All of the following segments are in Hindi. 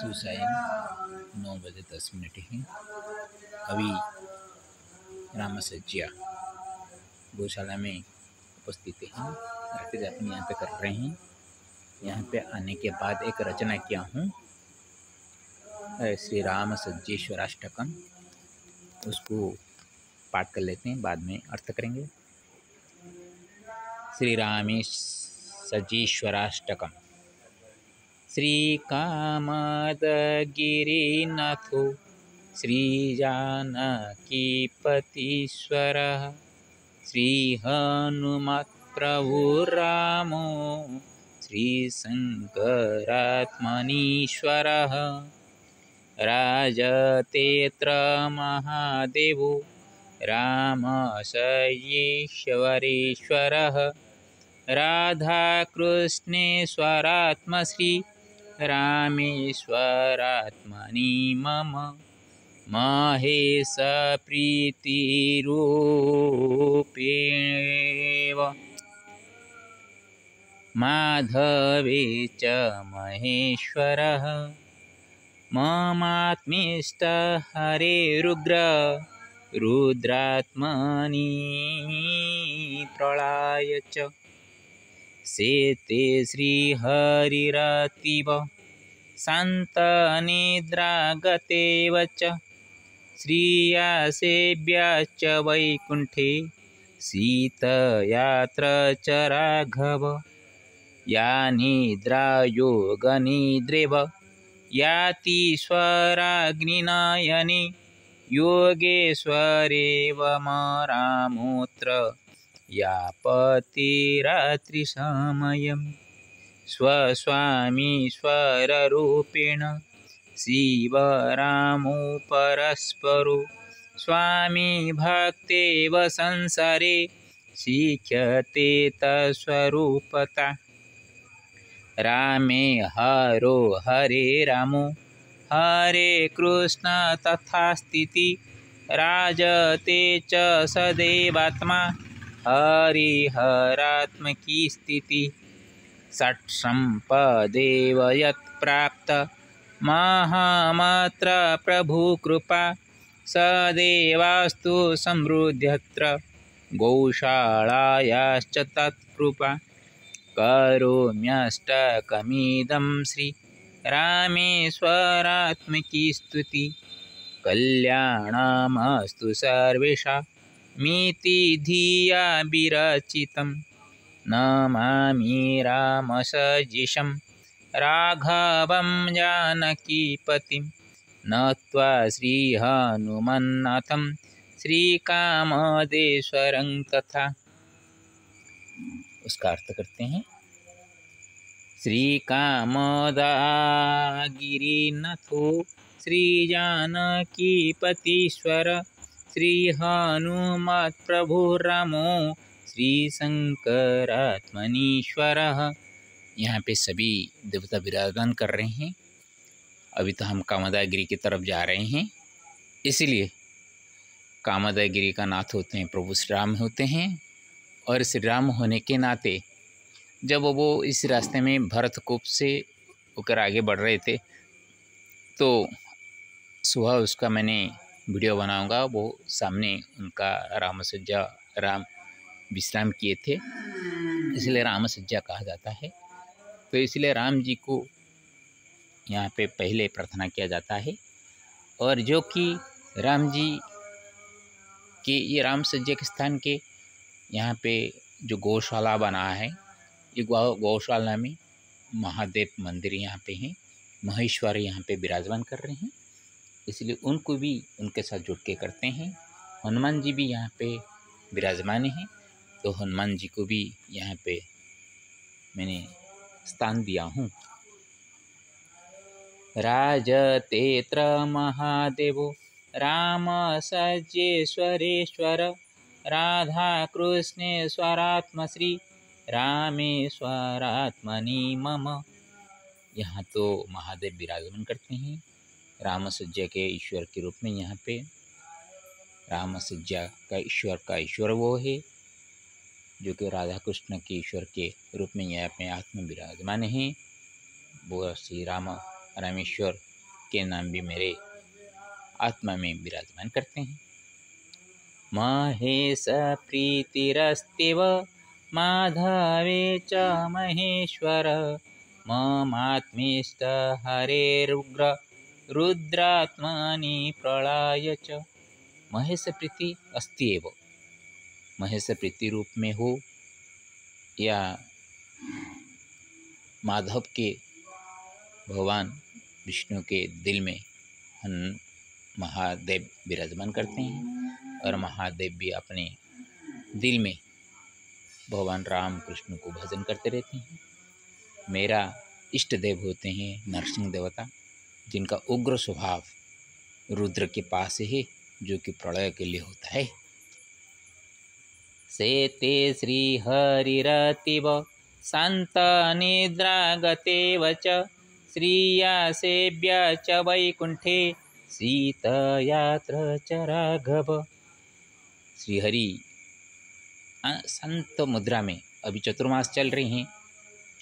सुसायन 9:10 है। अभी रामसज्जा गौशाला में उपस्थित हैं। रात्रि जापन यहाँ पे कर रहे हैं। यहाँ पे आने के बाद एक रचना किया हूँ श्री राम सज्जेश्वराष्टकम, उसको पाठ कर लेते हैं, बाद में अर्थ करेंगे। श्री रामेश सज्जेश्वराष्टकम। श्री कामदगिरिनाथो श्री जानकीपतीश्वरः श्री हनुमत्प्रभुर्रामो श्री शङ्करात्मनीश्वरः राजतेऽत्र महादेवो रामशय्येश्वरेश्वरः राधाकृष्णेश्वरात्मश्री रामेश्वरात्मनि मम महेशप्रीतिरूपेव माधवे च महेश्वरः ममात्मीष्ट हरेरुग्र रुद्रात्मनि प्रलय च सेते श्रीहरिरतीव शान्तनिद्रागतेव च श्रियासेव्याश्च वैकुण्ठे सीतयात्र च राघव या निद्रा योगनिद्रेव यातीश्वराग्निनयने योगेश्वरेव रामोऽत्र यापतिरात्रिसमयं स्वस्वामीश्वररूपेण शिवरामो परस्परो स्वामी भक्तेव संसारे शिख्यते तत्स्वरूपता रामे हरो हरे रामो हरे कृष्ण तथा स्थिति राजते च सदैवात्मा हरिहरात्मकी स्थिति षट्सम्पदेव यत्प्राप्त महामत्र प्रभुकृपा सदैवास्तु समृद्ध्यत्र गौशालायाश्च तत्कृपा करोम्यष्टकमिदं श्री रामेश्वरात्मकी स्तुति कल्याणमस्तु सर्वेषामिति धिया विरचितं नमामि रामसज्जिशं राघवं जानकीपतिं नत्वा श्रीहनुमन्नाथं श्रीकामदेश्वरं तथा। उसका अर्थ करते हैं। श्री कामदगिरिनाथो श्री जानकीपतीश्वर श्री हनुमत्प्रभुर्रामो श्री शङ्करात्मनीश्वरः। यहाँ पे सभी देवता विराजमान कर रहे हैं। अभी तो हम कामदगिरि की तरफ जा रहे हैं, इसलिए कामदगिरि का नाथ होते हैं प्रभु श्री राम होते हैं। और श्री राम होने के नाते जब वो इस रास्ते में भरतकूप से होकर आगे बढ़ रहे थे, तो सुबह उसका मैंने वीडियो बनाऊंगा। वो सामने उनका रामसज्जा, राम विश्राम किए थे, इसलिए रामसज्जा कहा जाता है। तो इसलिए राम जी को यहाँ पे पहले प्रार्थना किया जाता है। और जो कि राम जी के ये रामसज्जा के स्थान के यहाँ पे जो गौशाला बना है, ये गौशाला में महादेव मंदिर यहाँ पे हैं, महेश्वर यहाँ पे विराजमान कर रहे हैं, इसलिए उनको भी उनके साथ जुड़ के करते हैं। हनुमान जी भी यहाँ पे विराजमान हैं, तो हनुमान जी को भी यहाँ पे मैंने स्थान दिया हूँ। राजतेऽत्र महादेवो राम सज्जेश्वरेश्वर राधाकृष्णेश्वरात्मश्री रामेश्वरात्मनि मम। यहाँ तो महादेव विराजमान करते हैं रामसज्जा के ईश्वर के रूप में। यहाँ पे रामसज्जा का ईश्वर वो है जो कि राधा कृष्ण के ईश्वर के रूप में यहाँ पे आत्म विराजमान हैं। वो श्री रामेश्वर के नाम भी मेरे आत्मा में विराजमान करते हैं। महेश प्रीतिरस्तेव माधवे च महेश्वर ममात्मेष्ट हरेरुग्र रुद्रात्मनि प्रलय च। महेश प्रीति अस्ति एव, महेश प्रीति रूप में हो या माधव के भगवान विष्णु के दिल में हम महादेव विराजमान करते हैं और महादेव भी अपने दिल में भगवान राम कृष्ण को भजन करते रहते हैं। मेरा इष्ट देव होते हैं नरसिंह देवता, जिनका उग्र स्वभाव रुद्र के पास है, जो कि प्रलय के लिए होता है। सेते श्री हरिरतिव शांत निद्रा गतेव च श्रिया सेव्य च वैकुंठे सीतयात्र च राघव। श्रीहरि संत मुद्रा में अभी चतुर्मास चल रही हैं।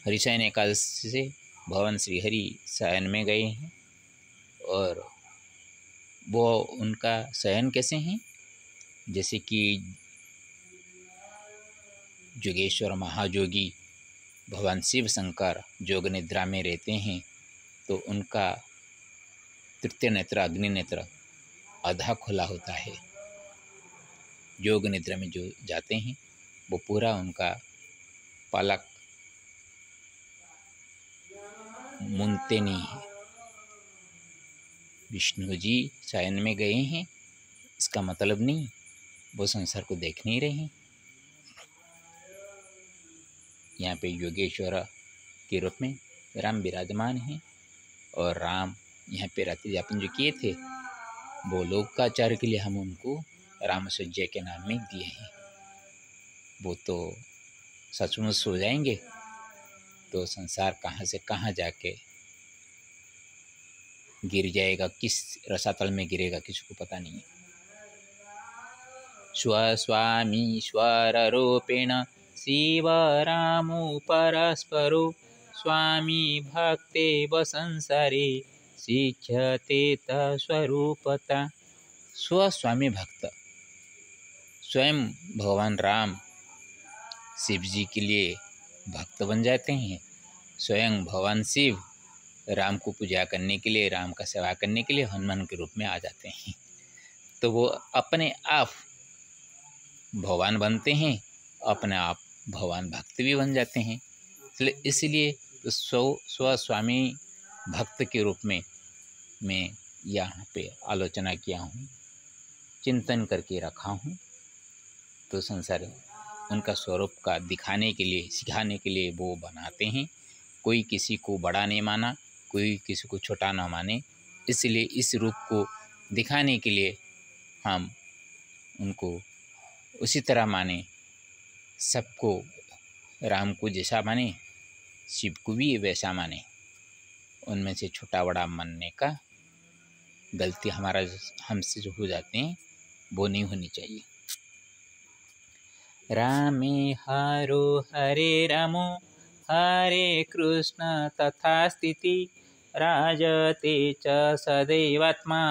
हरिशयन एकादशी से भगवान श्रीहरि शयन में गए हैं और वो उनका शयन कैसे हैं, जैसे कि जोगेश्वर महाजोगी भगवान शिव शंकर जोग निद्रा में रहते हैं, तो उनका तृतीय नेत्र अग्नि नेत्र आधा खुला होता है। योग निद्रा में जो जाते हैं वो पूरा उनका पलक मूंदते नहीं है। विष्णु जी शयन में गए हैं, इसका मतलब नहीं वो संसार को देख नहीं रहे हैं। यहाँ पे योगेश्वर के रूप में राम विराजमान हैं और राम यहाँ पे रात्रि यापन जो किए थे वो लोकाचार के लिए हम उनको राम सज्जा के नाम में दिए हैं। वो तो सचमुच सो जाएंगे तो संसार कहाँ से कहाँ जाके गिर जाएगा, किस रसातल में गिरेगा किसी को पता नहीं है। स्वस्वामीश्वर रूपेण शिव रामो परस्परो स्वामी भक्तेव संसारे शिक्षते तस्वरूपता। स्वस्वामी भक्त स्वयं भगवान राम शिव जी के लिए भक्त बन जाते हैं। स्वयं भगवान शिव राम को पूजा करने के लिए, राम का सेवा करने के लिए हनुमान के रूप में आ जाते हैं। तो वो अपने आप भगवान बनते हैं, अपने आप भगवान भक्त भी बन जाते हैं। इसलिए तो स्वस्वामी भक्त के रूप में मैं यहाँ पे आलोचना किया हूँ, चिंतन करके रखा हूँ। तो संसार उनका स्वरूप का दिखाने के लिए, सिखाने के लिए वो बनाते हैं। कोई किसी को बड़ा नहीं माना, कोई किसी को छोटा ना माने, इसलिए इस रूप को दिखाने के लिए हम उनको उसी तरह माने। सबको राम को जैसा माने, शिव को भी वैसा माने। उनमें से छोटा बड़ा मानने का गलती हमसे जो हो जाते हैं वो नहीं होनी चाहिए। रामे हरो हरे रामो हरे कृष्ण तथा स्थिति राजते च सदैवात्मा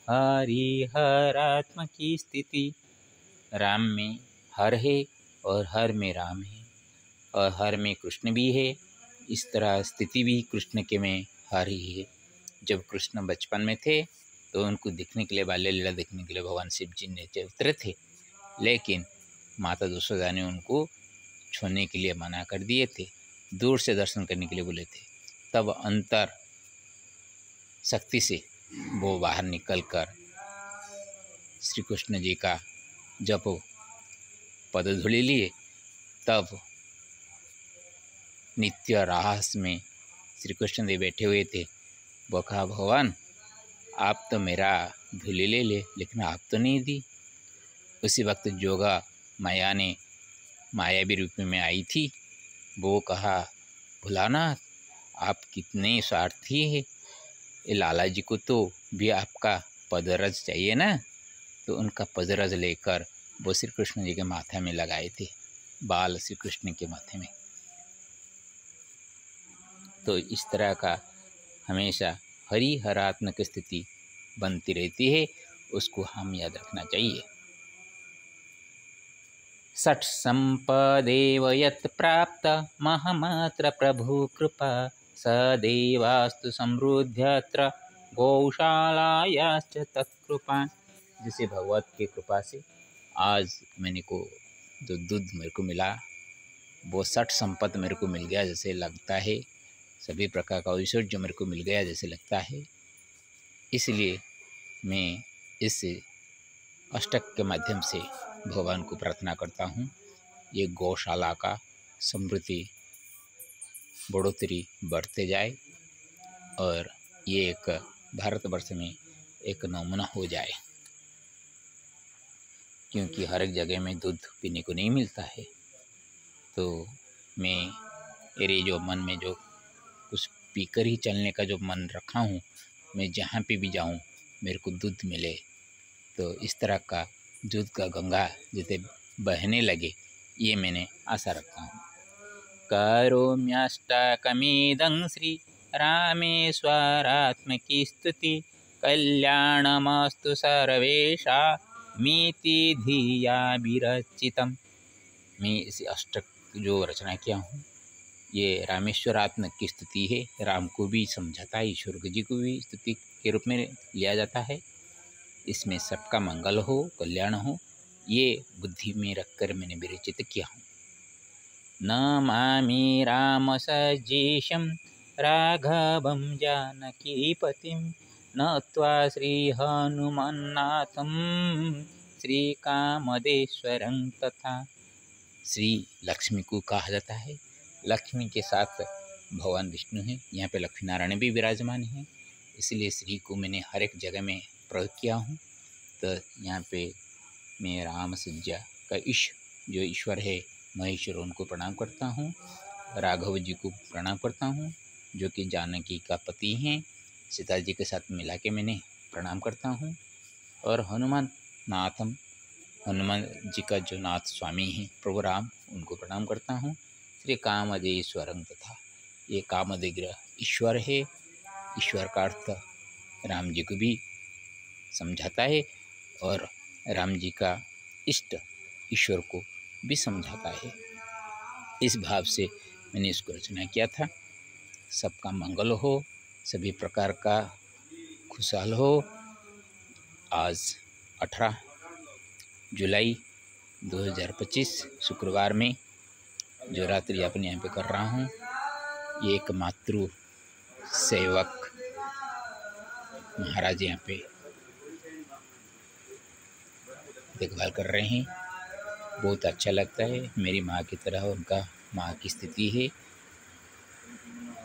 हरिहरात्म की स्थिति। राम में हर है और हर में राम है और हर में कृष्ण भी है। इस तरह स्थिति भी कृष्ण के में हर ही है। जब कृष्ण बचपन में थे तो उनको देखने के लिए, बाल्य लीला देखने के लिए भगवान शिव जी नीचे उतरे थे, लेकिन माता यशोदा ने उनको छूने के लिए मना कर दिए थे, दूर से दर्शन करने के लिए बोले थे। तब अंतर शक्ति से वो बाहर निकलकर श्री कृष्ण जी का जब पदधूलि लिए, तब नित्य रहस्य में श्री कृष्ण देव बैठे हुए थे। वो कहा, भगवान आप तो मेरा धूलि ले ले, लेकिन आप तो नहीं दी। उसी वक्त जोगा माया ने मायावी रूप में आई थी। वो कहा, भोलानाथ आप कितने स्वार्थी है, ये लाला जी को तो भी आपका पदरज चाहिए ना। तो उनका पदरज लेकर वो श्री कृष्ण जी के माथे में लगाए थे, बाल श्री कृष्ण के माथे में। तो इस तरह का हमेशा हरिहरात्मक स्थिति बनती रहती है, उसको हम याद रखना चाहिए। षट् संपदेव यत् प्राप्त महमात्र प्रभु कृपा, सदैवास्तु समृद्ध्यत्र गौशालायाश्च तत्कृपा। जिसे भगवत की कृपा से आज मैंने को जो दूध मेरे को मिला वो 60 संपत्ति मेरे को मिल गया जैसे लगता है, सभी प्रकार का ऐश्वर्य जो मेरे को मिल गया जैसे लगता है। इसलिए मैं इस अष्टक के माध्यम से भगवान को प्रार्थना करता हूँ, ये गौशाला का समृद्धि बढ़ोतरी बढ़ते जाए और ये एक भारतवर्ष में एक नमूना हो जाए, क्योंकि हर एक जगह में दूध पीने को नहीं मिलता है। तो मैं मेरे जो मन में जो कुछ पीकर ही चलने का जो मन रखा हूँ, मैं जहाँ पे भी जाऊँ मेरे को दूध मिले, तो इस तरह का दूध का गंगा जैसे बहने लगे, ये मैंने आशा रखता हूँ। करोम्यष्टकमिदं श्री रामेश्वरात्मकी स्तुति, कल्याणमस्तु सर्वेषामिति धिया विरचितम्। मैं इस अष्टक जो रचना किया हूँ ये रामेश्वरात्मक की स्तुति है। राम को भी समझाता है, ईश्वर जी को भी स्तुति के रूप में लिया जाता है। इसमें सबका मंगल हो, कल्याण हो, ये बुद्धि में रखकर मैंने विरचित किया हूँ। नमामि राम सजीशं राघवं जानकीपतिं, नत्वा श्रीहनुमन्नाथं श्रीकामदेश्वरं तथा। श्री लक्ष्मी को कहा जाता है, लक्ष्मी के साथ भगवान विष्णु हैं, यहाँ पे लक्ष्मी नारायण भी विराजमान हैं, इसलिए श्री को मैंने हर एक जगह में प्रयोग किया हूँ। तो यहाँ पे मैं राम सज्जा का जो ईश्वर है महेश्वर, उनको प्रणाम करता हूँ। राघव जी को प्रणाम करता हूँ जो कि जानकी का पति हैं, सीता जी के साथ मिला के मैंने प्रणाम करता हूँ। और हनुमान नाथम, हनुमान जी का जो नाथ स्वामी हैं प्रभु राम, उनको प्रणाम करता हूँ। श्री कामदेश्वरं तथा, ये कामदेग्रह ईश्वर है। ईश्वर का अर्थ राम जी को भी समझाता है और राम जी का इष्ट ईश्वर को भी समझाता है। इस भाव से मैंने इसको रचना किया था। सबका मंगल हो, सभी प्रकार का खुशहाल हो। आज 18 जुलाई 2025 शुक्रवार में जो रात्रि यापन यहाँ पे कर रहा हूँ, ये एक मातृ सेवक महाराज यहाँ पे देखभाल कर रहे हैं। बहुत अच्छा लगता है, मेरी माँ की तरह उनका माँ की स्थिति है।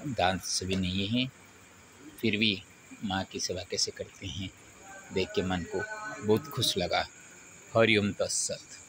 दांत सभी नहीं हैं, फिर भी माँ की सेवा कैसे करते हैं देख के मन को बहुत खुश लगा। हरिओम तत्सत।